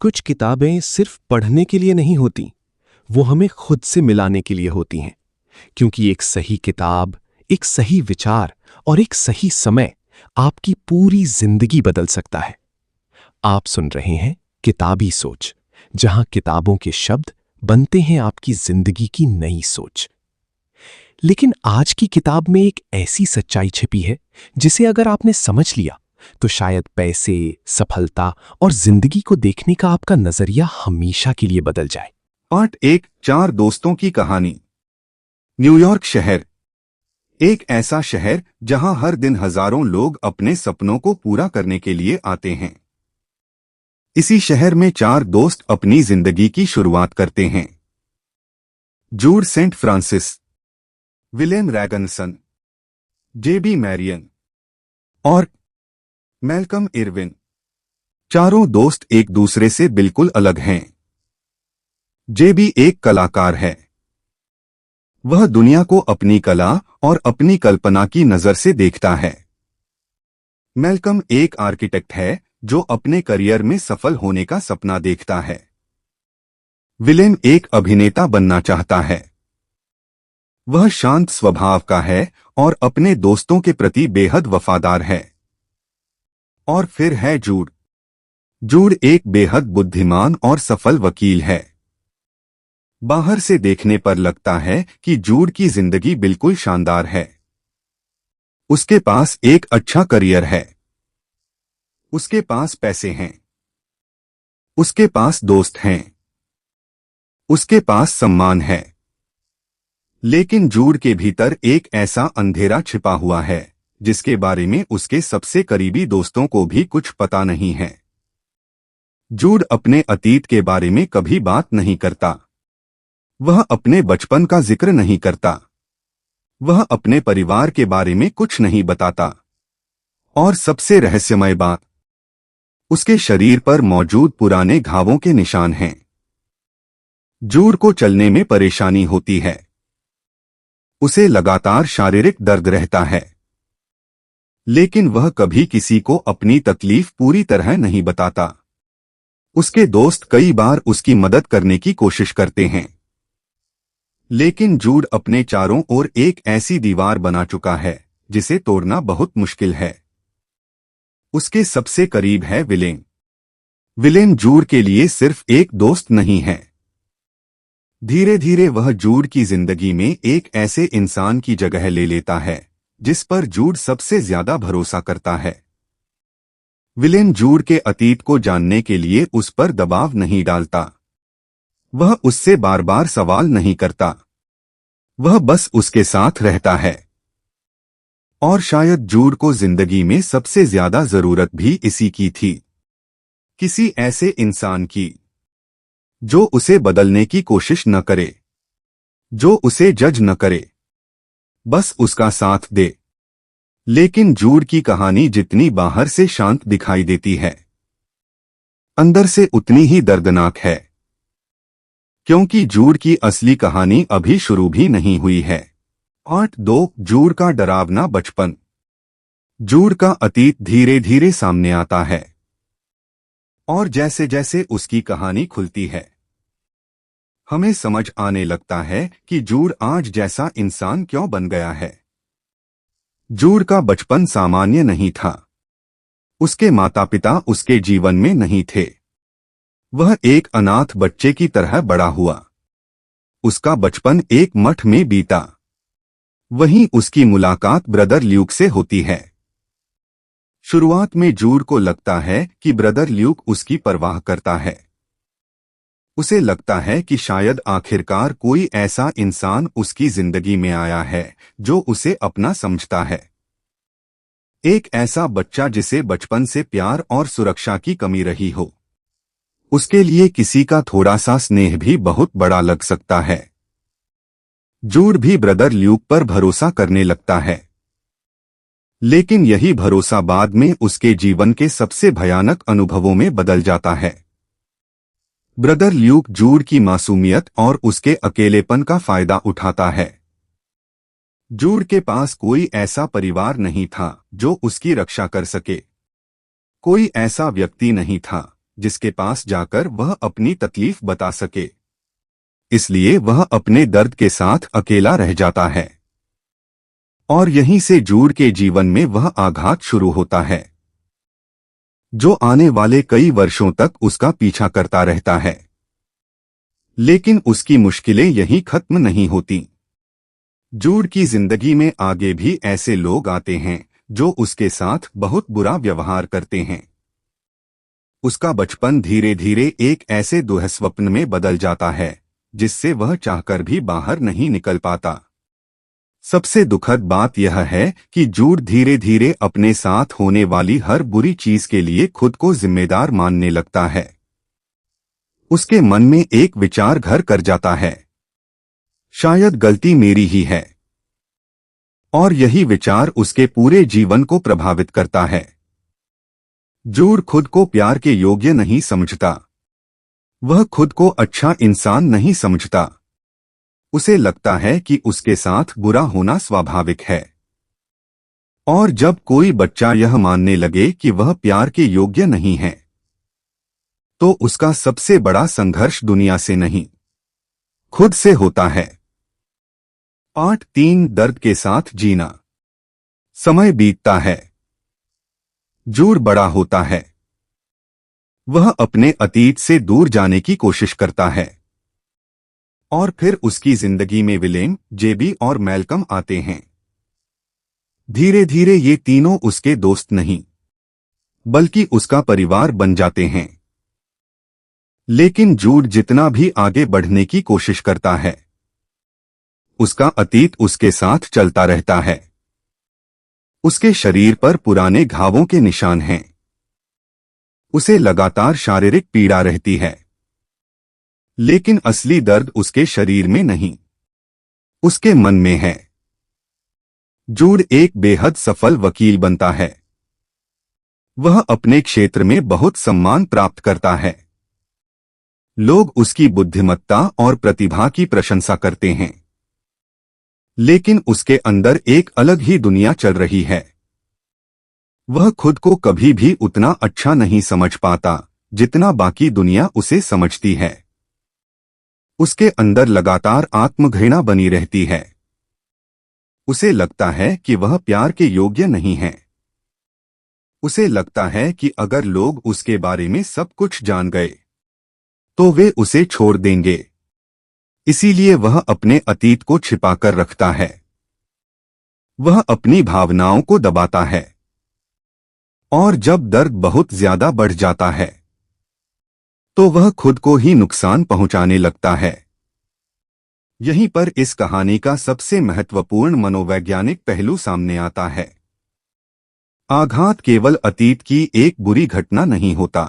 कुछ किताबें सिर्फ पढ़ने के लिए नहीं होती, वो हमें खुद से मिलाने के लिए होती हैं, क्योंकि एक सही किताब, एक सही विचार और एक सही समय आपकी पूरी जिंदगी बदल सकता है। आप सुन रहे हैं किताबी सोच, जहां किताबों के शब्द बनते हैं आपकी जिंदगी की नई सोच। लेकिन आज की किताब में एक ऐसी सच्चाई छिपी है जिसे अगर आपने समझ लिया तो शायद पैसे, सफलता और जिंदगी को देखने का आपका नजरिया हमेशा के लिए बदल जाए। पार्ट 1, 4 दोस्तों की कहानी। न्यूयॉर्क शहर, एक ऐसा शहर जहां हर दिन हजारों लोग अपने सपनों को पूरा करने के लिए आते हैं। इसी शहर में 4 दोस्त अपनी जिंदगी की शुरुआत करते हैं। जूड सेंट फ्रांसिस, विलियम रैगनसन, जेबी मैरियन और मैल्कम इरविन। चारों दोस्त एक दूसरे से बिल्कुल अलग हैं। जेबी एक कलाकार है। वह दुनिया को अपनी कला और अपनी कल्पना की नजर से देखता है। मैल्कम एक आर्किटेक्ट है जो अपने करियर में सफल होने का सपना देखता है। विलेम एक अभिनेता बनना चाहता है। वह शांत स्वभाव का है और अपने दोस्तों के प्रति बेहद वफादार है। और फिर है जूड। जूड एक बेहद बुद्धिमान और सफल वकील है। बाहर से देखने पर लगता है कि जूड की जिंदगी बिल्कुल शानदार है। उसके पास एक अच्छा करियर है। उसके पास पैसे हैं। उसके पास दोस्त हैं। उसके पास सम्मान है। लेकिन जूड के भीतर एक ऐसा अंधेरा छिपा हुआ है जिसके बारे में उसके सबसे करीबी दोस्तों को भी कुछ पता नहीं है। जूड अपने अतीत के बारे में कभी बात नहीं करता। वह अपने बचपन का जिक्र नहीं करता। वह अपने परिवार के बारे में कुछ नहीं बताता। और सबसे रहस्यमय बात, उसके शरीर पर मौजूद पुराने घावों के निशान हैं। जूड को चलने में परेशानी होती है। उसे लगातार शारीरिक दर्द रहता है। लेकिन वह कभी किसी को अपनी तकलीफ पूरी तरह नहीं बताता। उसके दोस्त कई बार उसकी मदद करने की कोशिश करते हैं। लेकिन जूड अपने चारों ओर एक ऐसी दीवार बना चुका है जिसे तोड़ना बहुत मुश्किल है। उसके सबसे करीब है विलेम। विलेम जूड के लिए सिर्फ एक दोस्त नहीं है। धीरे धीरे वह जूड की जिंदगी में एक ऐसे इंसान की जगह ले लेता है जिस पर जूड सबसे ज्यादा भरोसा करता है। विलेम जूड के अतीत को जानने के लिए उस पर दबाव नहीं डालता। वह उससे बार बार सवाल नहीं करता। वह बस उसके साथ रहता है। और शायद जूड को जिंदगी में सबसे ज्यादा जरूरत भी इसी की थी। किसी ऐसे इंसान की जो उसे बदलने की कोशिश न करे, जो उसे जज न करे, बस उसका साथ दे। लेकिन जूड की कहानी जितनी बाहर से शांत दिखाई देती है, अंदर से उतनी ही दर्दनाक है। क्योंकि जूड की असली कहानी अभी शुरू भी नहीं हुई है। पार्ट 2, जूड का डरावना बचपन। जूड का अतीत धीरे धीरे सामने आता है। और जैसे जैसे उसकी कहानी खुलती है, हमें समझ आने लगता है कि जूड आज जैसा इंसान क्यों बन गया है। जूड का बचपन सामान्य नहीं था। उसके माता पिता उसके जीवन में नहीं थे। वह एक अनाथ बच्चे की तरह बड़ा हुआ। उसका बचपन एक मठ में बीता। वहीं उसकी मुलाकात ब्रदर ल्यूक से होती है। शुरुआत में जूड को लगता है कि ब्रदर ल्यूक उसकी परवाह करता है। उसे लगता है कि शायद आखिरकार कोई ऐसा इंसान उसकी जिंदगी में आया है जो उसे अपना समझता है। एक ऐसा बच्चा जिसे बचपन से प्यार और सुरक्षा की कमी रही हो। उसके लिए किसी का थोड़ा सा स्नेह भी बहुत बड़ा लग सकता है। जूड भी ब्रदर ल्यूक पर भरोसा करने लगता है। लेकिन यही भरोसा बाद में उसके जीवन के सबसे भयानक अनुभवों में बदल जाता है। ब्रदर ल्यूक जूड की मासूमियत और उसके अकेलेपन का फायदा उठाता है। जूड के पास कोई ऐसा परिवार नहीं था जो उसकी रक्षा कर सके। कोई ऐसा व्यक्ति नहीं था जिसके पास जाकर वह अपनी तकलीफ बता सके। इसलिए वह अपने दर्द के साथ अकेला रह जाता है। और यहीं से जूड के जीवन में वह आघात शुरू होता है जो आने वाले कई वर्षों तक उसका पीछा करता रहता है। लेकिन उसकी मुश्किलें यहीं खत्म नहीं होती। जूड की जिंदगी में आगे भी ऐसे लोग आते हैं जो उसके साथ बहुत बुरा व्यवहार करते हैं। उसका बचपन धीरे धीरे एक ऐसे दुःस्वप्न में बदल जाता है जिससे वह चाहकर भी बाहर नहीं निकल पाता। सबसे दुखद बात यह है कि जूड धीरे धीरे अपने साथ होने वाली हर बुरी चीज के लिए खुद को जिम्मेदार मानने लगता है। उसके मन में एक विचार घर कर जाता है, शायद गलती मेरी ही है। और यही विचार उसके पूरे जीवन को प्रभावित करता है। जूड खुद को प्यार के योग्य नहीं समझता। वह खुद को अच्छा इंसान नहीं समझता। उसे लगता है कि उसके साथ बुरा होना स्वाभाविक है। और जब कोई बच्चा यह मानने लगे कि वह प्यार के योग्य नहीं है, तो उसका सबसे बड़ा संघर्ष दुनिया से नहीं, खुद से होता है। पार्ट 3 दर्द के साथ जीना। समय बीतता है। जूड बड़ा होता है। वह अपने अतीत से दूर जाने की कोशिश करता है। और फिर उसकी जिंदगी में विलेम, जेबी और मैल्कम आते हैं। धीरे धीरे ये तीनों उसके दोस्त नहीं बल्कि उसका परिवार बन जाते हैं। लेकिन जूड जितना भी आगे बढ़ने की कोशिश करता है, उसका अतीत उसके साथ चलता रहता है। उसके शरीर पर पुराने घावों के निशान हैं। उसे लगातार शारीरिक पीड़ा रहती है। लेकिन असली दर्द उसके शरीर में नहीं, उसके मन में है। जूड एक बेहद सफल वकील बनता है। वह अपने क्षेत्र में बहुत सम्मान प्राप्त करता है। लोग उसकी बुद्धिमत्ता और प्रतिभा की प्रशंसा करते हैं। लेकिन उसके अंदर एक अलग ही दुनिया चल रही है। वह खुद को कभी भी उतना अच्छा नहीं समझ पाता जितना बाकी दुनिया उसे समझती है। उसके अंदर लगातार आत्मघृणा बनी रहती है। उसे लगता है कि वह प्यार के योग्य नहीं है। उसे लगता है कि अगर लोग उसके बारे में सब कुछ जान गए तो वे उसे छोड़ देंगे। इसीलिए वह अपने अतीत को छिपाकर रखता है। वह अपनी भावनाओं को दबाता है। और जब दर्द बहुत ज्यादा बढ़ जाता है तो वह खुद को ही नुकसान पहुंचाने लगता है। यहीं पर इस कहानी का सबसे महत्वपूर्ण मनोवैज्ञानिक पहलू सामने आता है। आघात केवल अतीत की एक बुरी घटना नहीं होता।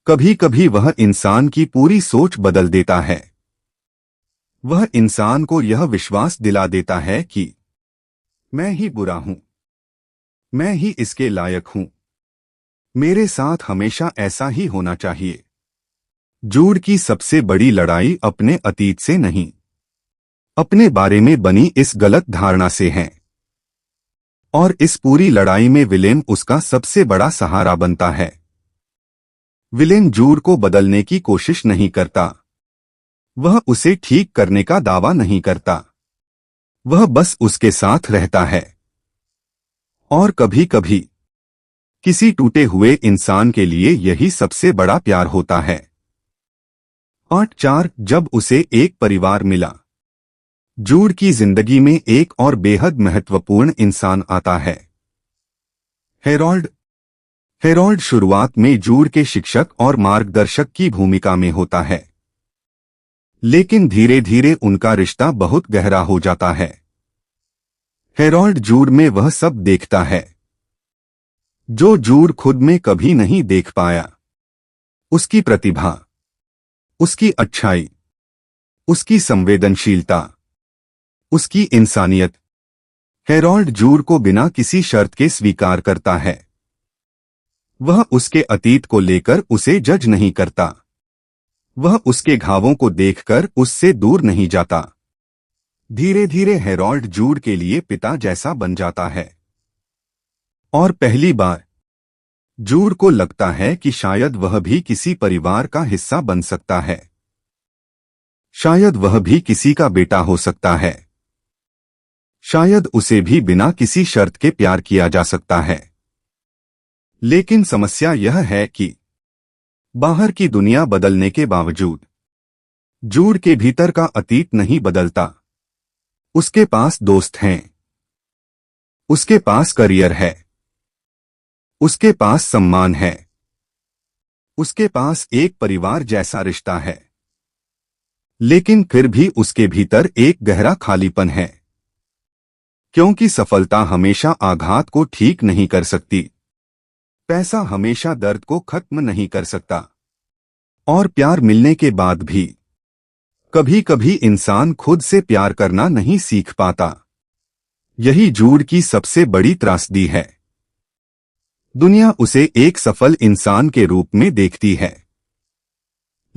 कभी कभी वह इंसान की पूरी सोच बदल देता है। वह इंसान को यह विश्वास दिला देता है कि मैं ही बुरा हूं, मैं ही इसके लायक हूं, मेरे साथ हमेशा ऐसा ही होना चाहिए। जूड की सबसे बड़ी लड़ाई अपने अतीत से नहीं, अपने बारे में बनी इस गलत धारणा से है। और इस पूरी लड़ाई में विलेम उसका सबसे बड़ा सहारा बनता है। विलेम जूड को बदलने की कोशिश नहीं करता। वह उसे ठीक करने का दावा नहीं करता। वह बस उसके साथ रहता है। और कभी कभी किसी टूटे हुए इंसान के लिए यही सबसे बड़ा प्यार होता है। पार्ट 4 जब उसे एक परिवार मिला। जूड की जिंदगी में एक और बेहद महत्वपूर्ण इंसान आता है, हेरोल्ड। हेरोल्ड शुरुआत में जूड के शिक्षक और मार्गदर्शक की भूमिका में होता है। लेकिन धीरे धीरे उनका रिश्ता बहुत गहरा हो जाता है। हेरोल्ड जूड में वह सब देखता है जो जूड खुद में कभी नहीं देख पाया। उसकी प्रतिभा, उसकी अच्छाई, उसकी संवेदनशीलता, उसकी इंसानियत। हेरोल्ड जूड को बिना किसी शर्त के स्वीकार करता है। वह उसके अतीत को लेकर उसे जज नहीं करता। वह उसके घावों को देखकर उससे दूर नहीं जाता। धीरे धीरे हेरोल्ड जूड के लिए पिता जैसा बन जाता है। और पहली बार जूड को लगता है कि शायद वह भी किसी परिवार का हिस्सा बन सकता है। शायद वह भी किसी का बेटा हो सकता है। शायद उसे भी बिना किसी शर्त के प्यार किया जा सकता है। लेकिन समस्या यह है कि बाहर की दुनिया बदलने के बावजूद जूड के भीतर का अतीत नहीं बदलता। उसके पास दोस्त हैं, उसके पास करियर है, उसके पास सम्मान है, उसके पास एक परिवार जैसा रिश्ता है। लेकिन फिर भी उसके भीतर एक गहरा खालीपन है, क्योंकि सफलता हमेशा आघात को ठीक नहीं कर सकती, पैसा हमेशा दर्द को खत्म नहीं कर सकता, और प्यार मिलने के बाद भी कभी कभी इंसान खुद से प्यार करना नहीं सीख पाता। यही जूड की सबसे बड़ी त्रासदी है। दुनिया उसे एक सफल इंसान के रूप में देखती है,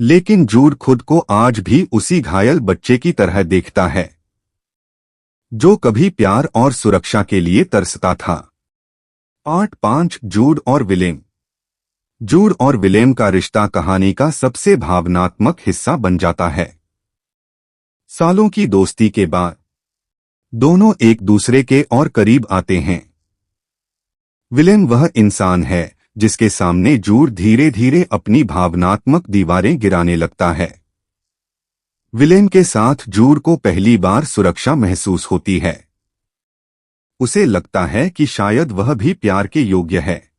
लेकिन जूड खुद को आज भी उसी घायल बच्चे की तरह देखता है जो कभी प्यार और सुरक्षा के लिए तरसता था। 8.5 जूड और विलेम। जूड और विलेम का रिश्ता कहानी का सबसे भावनात्मक हिस्सा बन जाता है। सालों की दोस्ती के बाद दोनों एक दूसरे के और करीब आते हैं। विलेम वह इंसान है जिसके सामने जूड धीरे धीरे अपनी भावनात्मक दीवारें गिराने लगता है। विलेम के साथ जूड को पहली बार सुरक्षा महसूस होती है। उसे लगता है कि शायद वह भी प्यार के योग्य है।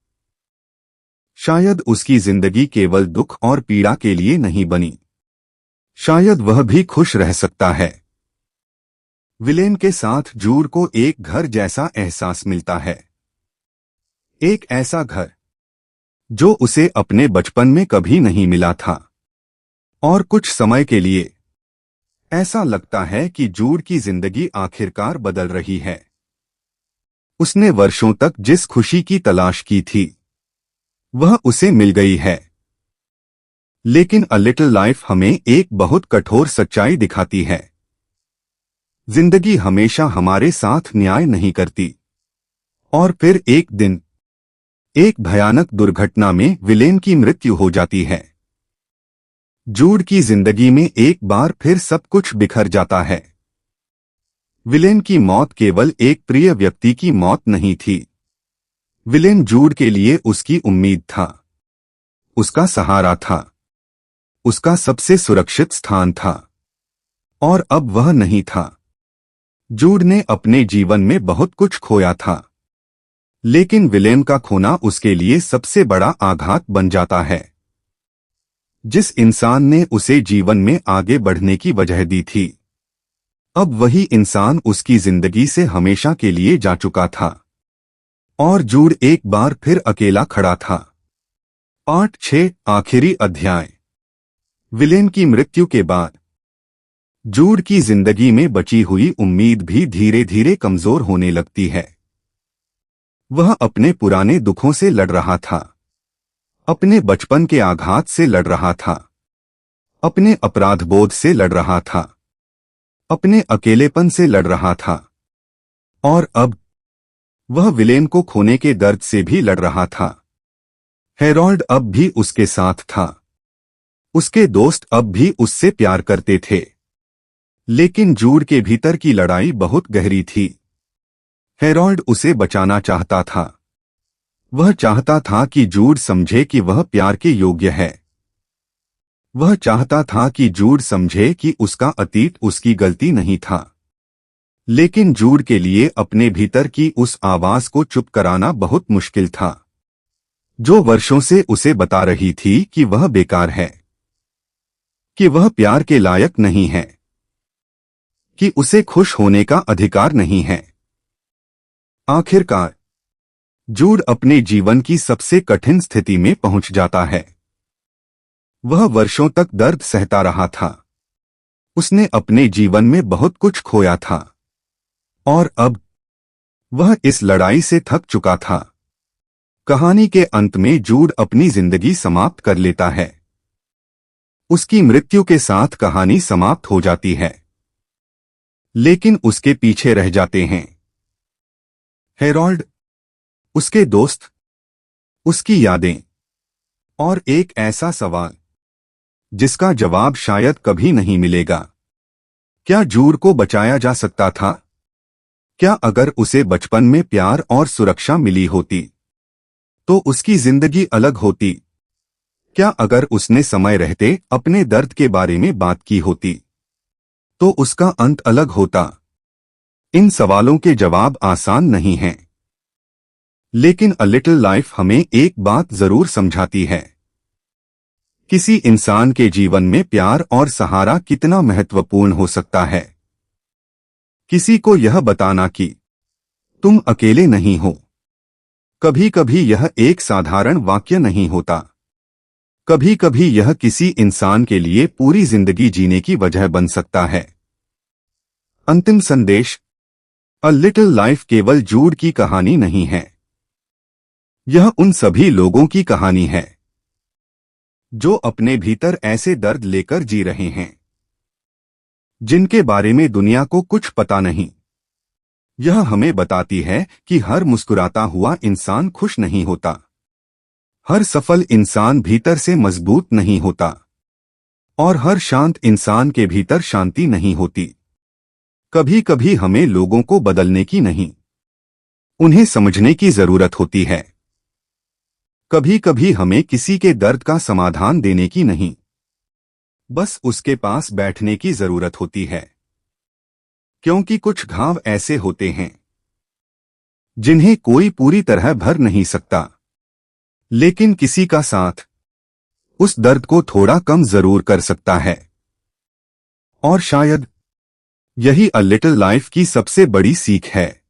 शायद उसकी जिंदगी केवल दुख और पीड़ा के लिए नहीं बनी। शायद वह भी खुश रह सकता है। विलेम के साथ जूड को एक घर जैसा एहसास मिलता है। एक ऐसा घर जो उसे अपने बचपन में कभी नहीं मिला था। और कुछ समय के लिए ऐसा लगता है कि जूड की जिंदगी आखिरकार बदल रही है। उसने वर्षों तक जिस खुशी की तलाश की थी वह उसे मिल गई है। लेकिन अ लिटिल लाइफ हमें एक बहुत कठोर सच्चाई दिखाती है। जिंदगी हमेशा हमारे साथ न्याय नहीं करती। और फिर एक दिन एक भयानक दुर्घटना में विलेम की मृत्यु हो जाती है। जूड की जिंदगी में एक बार फिर सब कुछ बिखर जाता है। विलेम की मौत केवल एक प्रिय व्यक्ति की मौत नहीं थी। विलेम जूड के लिए उसकी उम्मीद था, उसका सहारा था, उसका सबसे सुरक्षित स्थान था। और अब वह नहीं था। जूड ने अपने जीवन में बहुत कुछ खोया था, लेकिन विलेम का खोना उसके लिए सबसे बड़ा आघात बन जाता है। जिस इंसान ने उसे जीवन में आगे बढ़ने की वजह दी थी, अब वही इंसान उसकी जिंदगी से हमेशा के लिए जा चुका था। और जूड एक बार फिर अकेला खड़ा था। 8-6 आखिरी अध्याय। विलेम की मृत्यु के बाद जूड की जिंदगी में बची हुई उम्मीद भी धीरे धीरे कमजोर होने लगती है। वह अपने पुराने दुखों से लड़ रहा था, अपने बचपन के आघात से लड़ रहा था, अपने अपराधबोध से लड़ रहा था, अपने अकेलेपन से लड़ रहा था। और अब वह विलेम को खोने के दर्द से भी लड़ रहा था। हेरोल्ड अब भी उसके साथ था। उसके दोस्त अब भी उससे प्यार करते थे। लेकिन जूड के भीतर की लड़ाई बहुत गहरी थी। हेरोल्ड उसे बचाना चाहता था। वह चाहता था कि जूड समझे कि वह प्यार के योग्य है। वह चाहता था कि जूड समझे कि उसका अतीत उसकी गलती नहीं था। लेकिन जूड के लिए अपने भीतर की उस आवाज को चुप कराना बहुत मुश्किल था, जो वर्षों से उसे बता रही थी कि वह बेकार है, कि वह प्यार के लायक नहीं है, कि उसे खुश होने का अधिकार नहीं है। आखिरकार जूड अपने जीवन की सबसे कठिन स्थिति में पहुंच जाता है। वह वर्षों तक दर्द सहता रहा था। उसने अपने जीवन में बहुत कुछ खोया था। और अब वह इस लड़ाई से थक चुका था। कहानी के अंत में जूड अपनी जिंदगी समाप्त कर लेता है। उसकी मृत्यु के साथ कहानी समाप्त हो जाती है। लेकिन उसके पीछे रह जाते हैं हेरोल्ड, उसके दोस्त, उसकी यादें और एक ऐसा सवाल जिसका जवाब शायद कभी नहीं मिलेगा। क्या जूड को बचाया जा सकता था? क्या अगर उसे बचपन में प्यार और सुरक्षा मिली होती तो उसकी जिंदगी अलग होती? क्या अगर उसने समय रहते अपने दर्द के बारे में बात की होती तो उसका अंत अलग होता? इन सवालों के जवाब आसान नहीं हैं, लेकिन अ लिटिल लाइफ हमें एक बात जरूर समझाती है। किसी इंसान के जीवन में प्यार और सहारा कितना महत्वपूर्ण हो सकता है। किसी को यह बताना कि तुम अकेले नहीं हो। कभी कभी यह एक साधारण वाक्य नहीं होता। कभी कभी यह किसी इंसान के लिए पूरी जिंदगी जीने की वजह बन सकता है। अंतिम संदेश, अ लिटिल लाइफ केवल जूड की कहानी नहीं है। यह उन सभी लोगों की कहानी है जो अपने भीतर ऐसे दर्द लेकर जी रहे हैं जिनके बारे में दुनिया को कुछ पता नहीं। यह हमें बताती है कि हर मुस्कुराता हुआ इंसान खुश नहीं होता। हर सफल इंसान भीतर से मजबूत नहीं होता और हर शांत इंसान के भीतर शांति नहीं होती। कभी कभी हमें लोगों को बदलने की नहीं, उन्हें समझने की जरूरत होती है। कभी कभी हमें किसी के दर्द का समाधान देने की नहीं, बस उसके पास बैठने की जरूरत होती है। क्योंकि कुछ घाव ऐसे होते हैं जिन्हें कोई पूरी तरह भर नहीं सकता, लेकिन किसी का साथ उस दर्द को थोड़ा कम जरूर कर सकता है। और शायद यही अ लिटिल लाइफ की सबसे बड़ी सीख है।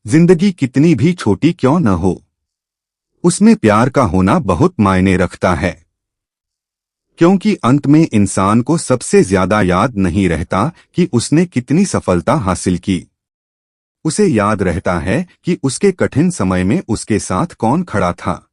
जिंदगी कितनी भी छोटी क्यों न हो, उसमें प्यार का होना बहुत मायने रखता है। क्योंकि अंत में इंसान को सबसे ज्यादा याद नहीं रहता कि उसने कितनी सफलता हासिल की। उसे याद रहता है कि उसके कठिन समय में उसके साथ कौन खड़ा था।